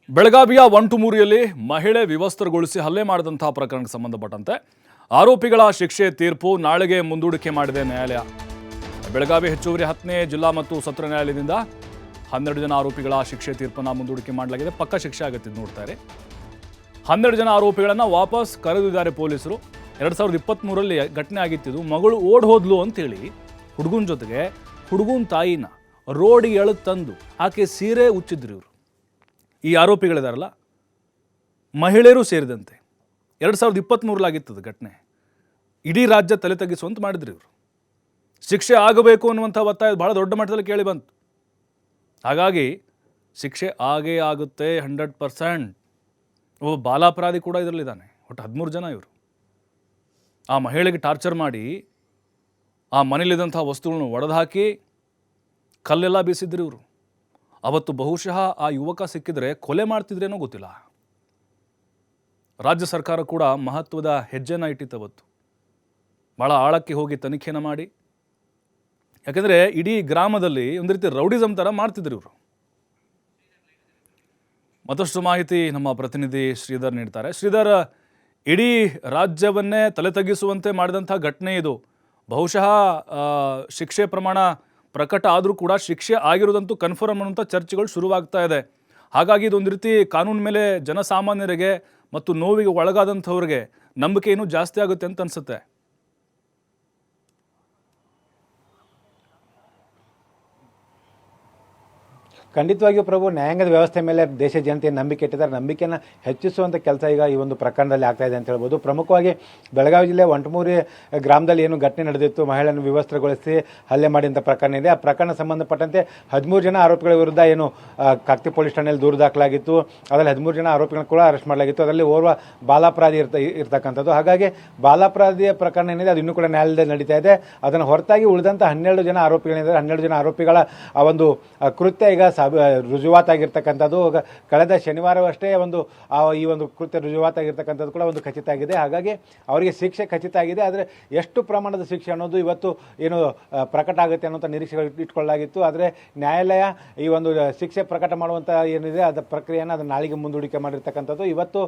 ಬೆಳಗಾವಿಯ ಒಂಟುಮೂರಿಯಲ್ಲಿ ಮಹಿಳೆ ವಿವಸ್ತ್ರಗೊಳಿಸಿ ಹಲ್ಲೆ ಮಾಡಿದಂತಹ ಪ್ರಕರಣಕ್ಕೆ ಸಂಬಂಧಪಟ್ಟಂತೆ ಆರೋಪಿಗಳ ಶಿಕ್ಷೆ ತೀರ್ಪು ನಾಳೆಗೆ ಮುಂದೂಡಿಕೆ ಮಾಡಿದೆ ನ್ಯಾಯಾಲಯ. ಬೆಳಗಾವಿ ಹೆಚ್ಚುವರಿ 10ನೇ ಜಿಲ್ಲಾ ಮತ್ತು ಸತ್ರ ನ್ಯಾಯಾಲಯದಿಂದ 12 ಜನ ಆರೋಪಿಗಳ ಶಿಕ್ಷೆ ತೀರ್ಪನ್ನು ಮುಂದೂಡಿಕೆ ಮಾಡಲಾಗಿದೆ. ಪಕ್ಕ ಶಿಕ್ಷೆ ಆಗುತ್ತೆ ನೋಡ್ತಾರೆ. 12 ಜನ ಆರೋಪಿಗಳನ್ನು ವಾಪಸ್ ಕರೆದಿದ್ದಾರೆ ಪೊಲೀಸರು. 2023ರಲ್ಲಿ ಘಟನೆ ಆಗಿತ್ತಿದ್ದು. ಮಗಳು ಓಡ್ ಹೋದ್ಲು ಅಂತೇಳಿ ಹುಡುಗನ ಜೊತೆಗೆ ಹುಡುಗನ ತಾಯಿನ ರೋಡಿಗೆ ಎಳೆದು ತಂದು ಆಕೆ ಸೀರೆ ಉಚ್ಚಿದ್ರು ಇವರು. ಈ ಆರೋಪಿಗಳಿದಾರಲ್ಲ ಮಹಿಳೆಯರು ಸೇರಿದಂತೆ 2023ಲಾಗಿತ್ತದು ಘಟನೆ. ಇಡೀ ರಾಜ್ಯ ತಲೆ ತಗ್ಗಿಸುವಂತ ಮಾಡಿದ್ರು ಇವರು. ಶಿಕ್ಷೆ ಆಗಬೇಕು ಅನ್ನುವಂಥ ಒತ್ತಾಯ ಬಹಳ ದೊಡ್ಡ ಮಟ್ಟದಲ್ಲಿ ಕೇಳಿ ಬಂತು. ಹಾಗಾಗಿ ಶಿಕ್ಷೆ ಆಗೇ ಆಗುತ್ತೆ 100%. ಒಬ್ಬ ಬಾಲಾಪರಾಧಿ ಕೂಡ ಇದರಲ್ಲಿದ್ದಾನೆ. ಒಟ್ಟು 13 ಜನ ಇವರು. ಆ ಮಹಿಳೆಗೆ ಟಾರ್ಚರ್ ಮಾಡಿ ಆ ಮನೇಲಿದ್ದಂಥ ವಸ್ತುಗಳನ್ನು ಒಡೆದು ಹಾಕಿ ಕಲ್ಲೆಲ್ಲ ಬೀಸಿದ್ರು ಇವರು. ಅವತ್ತು ಬಹುಶಃ ಆ ಯುವಕ ಸಿಕ್ಕಿದ್ರೆ ಕೊಲೆ ಮಾಡ್ತಿದ್ರೇನೋ ಗೊತ್ತಿಲ್ಲ. ರಾಜ್ಯ ಸರ್ಕಾರ ಕೂಡ ಮಹತ್ವದ ಹೆಜ್ಜೆನ ಇಟ್ಟಿತ್ತು ಅವತ್ತು. ಭಾಳ ಆಳಕ್ಕೆ ಹೋಗಿ ತನಿಖೆನ ಮಾಡಿ, ಯಾಕೆಂದರೆ ಇಡೀ ಗ್ರಾಮದಲ್ಲಿ ಒಂದು ರೀತಿ ರೌಡಿಸಮ್ ಥರ ಮಾಡ್ತಿದ್ರು ಇವರು. ಮತ್ತಷ್ಟು ಮಾಹಿತಿ ನಮ್ಮ ಪ್ರತಿನಿಧಿ ಶ್ರೀಧರ್ ನೀಡ್ತಾರೆ. ಶ್ರೀಧರ್, ಇಡೀ ರಾಜ್ಯವನ್ನೇ ತಲೆ ತಗ್ಗಿಸುವಂತೆ ಮಾಡಿದಂಥ ಘಟನೆ ಇದು. ಬಹುಶಃ ಶಿಕ್ಷೆ ಪ್ರಮಾಣ ಪ್ರಕಟ ಆದರೂ ಕೂಡ ಶಿಕ್ಷೆ ಆಗಿರೋದಂತೂ ಕನ್ಫರ್ಮ್ ಅನ್ನುವಂಥ ಚರ್ಚೆಗಳು ಶುರುವಾಗ್ತಾ ಇದೆ. ಹಾಗಾಗಿ ಇದೊಂದು ರೀತಿ ಕಾನೂನು ಮೇಲೆ ಜನಸಾಮಾನ್ಯರಿಗೆ ಮತ್ತು ನೋವಿಗೆ ಒಳಗಾದಂಥವ್ರಿಗೆ ನಂಬಿಕೆ ಇನ್ನೂ ಜಾಸ್ತಿ ಆಗುತ್ತೆ ಅಂತ ಅನಿಸುತ್ತೆ. ಖಂಡಿತವಾಗಿಯೂ ಪ್ರಭು, ನ್ಯಾಯಾಂಗದ ವ್ಯವಸ್ಥೆ ಮೇಲೆ ದೇಶ ಜನತೆಯ ನಂಬಿಕೆ ಇಟ್ಟಿದ್ದಾರೆ. ನಂಬಿಕೆಯನ್ನು ಹೆಚ್ಚಿಸುವಂಥ ಕೆಲಸ ಈಗ ಈ ಒಂದು ಪ್ರಕರಣದಲ್ಲಿ ಆಗ್ತಾ ಇದೆ ಅಂತ ಹೇಳ್ಬೋದು. ಪ್ರಮುಖವಾಗಿ ಬೆಳಗಾವಿ ಜಿಲ್ಲೆ ಒಂಟಮೂರಿ ಗ್ರಾಮದಲ್ಲಿ ಏನು ಘಟನೆ ನಡೆದಿತ್ತು, ಮಹಿಳೆಯನ್ನು ವಿವಸ್ತ್ರಗೊಳಿಸಿ ಹಲ್ಲೆ ಮಾಡಿದಂಥ ಪ್ರಕರಣ ಇದೆ. ಆ ಪ್ರಕರಣ ಸಂಬಂಧಪಟ್ಟಂತೆ 13 ಜನ ಆರೋಪಿಗಳ ವಿರುದ್ಧ ಏನು ಕಾಕ್ತಿ ಪೊಲೀಸ್ ಠಾಣೆಯಲ್ಲಿ ದೂರು ದಾಖಲಾಗಿತ್ತು. ಅದರಲ್ಲಿ 13 ಜನ ಆರೋಪಿಗಳನ್ನು ಕೂಡ ಅರೆಸ್ಟ್ ಮಾಡಲಾಗಿತ್ತು. ಅದರಲ್ಲಿ ಓರ್ವ ಬಾಲಾಪರಾಧಿ ಇರ್ತಕ್ಕಂಥದ್ದು. ಹಾಗಾಗಿ ಬಾಲಾಪರಾಧಿಯ ಪ್ರಕರಣ ಏನಿದೆ ಅದು ಇನ್ನೂ ಕೂಡ ನ್ಯಾಯಾಲಯದಲ್ಲಿ ನಡೀತಾ ಇದೆ. ಅದನ್ನು ಹೊರತಾಗಿ ಉಳಿದಂಥ 12 ಜನ ಆರೋಪಿಗಳಿದ್ದಾರೆ. 12 ಜನ ಆರೋಪಿಗಳ ಆ ಒಂದು ಕೃತ್ಯ ಈಗ ರುಜುವಾತಾಗಿರ್ತಕ್ಕಂಥದ್ದು. ಕಳೆದ ಶನಿವಾರವಷ್ಟೇ ಈ ಒಂದು ಕೃತ್ಯ ರುಜುವಾತಾಗಿರ್ತಕ್ಕಂಥದ್ದು ಕೂಡ ಒಂದು ಖಚಿತ ಆಗಿದೆ. ಹಾಗಾಗಿ ಅವರಿಗೆ ಶಿಕ್ಷೆ ಖಚಿತ ಆಗಿದೆ. ಆದರೆ ಎಷ್ಟು ಪ್ರಮಾಣದ ಶಿಕ್ಷೆ ಅನ್ನೋದು ಇವತ್ತು ಏನು ಪ್ರಕಟ ಆಗುತ್ತೆ ಅನ್ನೋಂಥ ನಿರೀಕ್ಷೆಗಳು ಇಟ್ಕೊಳ್ಳಲಾಗಿತ್ತು. ಆದರೆ ನ್ಯಾಯಾಲಯ ಈ ಒಂದು ಶಿಕ್ಷೆ ಪ್ರಕಟ ಮಾಡುವಂಥ ಏನಿದೆ ಅದರ ಪ್ರಕ್ರಿಯೆಯನ್ನು ಅದನ್ನು ನಾಳೆಗೆ ಮುಂದೂಡಿಕೆ ಮಾಡಿರ್ತಕ್ಕಂಥದ್ದು. ಇವತ್ತು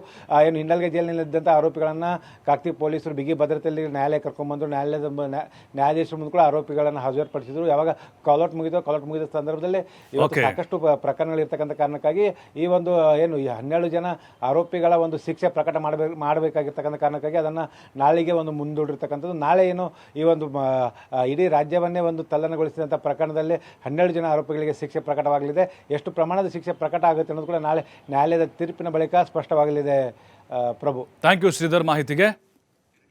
ಏನು ಹಿಂಡಲ್ಗೆ ಜೈಲಿನಲ್ಲಿದ್ದಂಥ ಆರೋಪಿಗಳನ್ನು ಕಾಕ್ತಿ ಪೊಲೀಸರು ಬಿಗಿ ಭದ್ರತೆಯಲ್ಲಿ ನ್ಯಾಯಾಲಯ ಕರ್ಕೊಂಡ್ಬಂದರು. ನ್ಯಾಯಾಧೀಶರು ಮುಂದೆ ಕೂಡ ಆರೋಪಿಗಳನ್ನು ಹಾಜರುಪಡಿಸಿದರು. ಯಾವಾಗ ಕಾಲೌಟ್ ಮುಗಿದ ಸಂದರ್ಭದಲ್ಲಿ ಇವತ್ತು ಸಾಕಷ್ಟು ಪ್ರಕರಣಗಳಿರ್ತಕ್ಕಂಥ ಕಾರಣಕ್ಕಾಗಿ ಈ ಒಂದು ಏನು 12 ಜನ ಆರೋಪಿಗಳ ಒಂದು ಶಿಕ್ಷೆ ಪ್ರಕಟ ಮಾಡಬೇಕಾಗಿರ್ತಕ್ಕಂಥ ಕಾರಣಕ್ಕಾಗಿ ಅದನ್ನು ನಾಳೆಗೆ ಒಂದು ಮುಂದೂಡಿರ್ತಕ್ಕಂಥದ್ದು. ನಾಳೆ ಏನು ಈ ಒಂದು ಇಡೀ ರಾಜ್ಯವನ್ನೇ ಒಂದು ತಲ್ಲಣಗೊಳಿಸಿದಂಥ ಪ್ರಕರಣದಲ್ಲಿ 12 ಜನ ಆರೋಪಿಗಳಿಗೆ ಶಿಕ್ಷೆ ಪ್ರಕಟವಾಗಲಿದೆ. ಎಷ್ಟು ಪ್ರಮಾಣದ ಶಿಕ್ಷೆ ಪ್ರಕಟ ಆಗುತ್ತೆ ಅನ್ನೋದು ಕೂಡ ನಾಳೆ ನ್ಯಾಯಾಲಯದ ತೀರ್ಪಿನ ಬಳಿಕ ಸ್ಪಷ್ಟವಾಗಲಿದೆ. ಪ್ರಭು, ಥ್ಯಾಂಕ್ ಯು ಶ್ರೀಧರ್ ಮಾಹಿತಿಗೆ.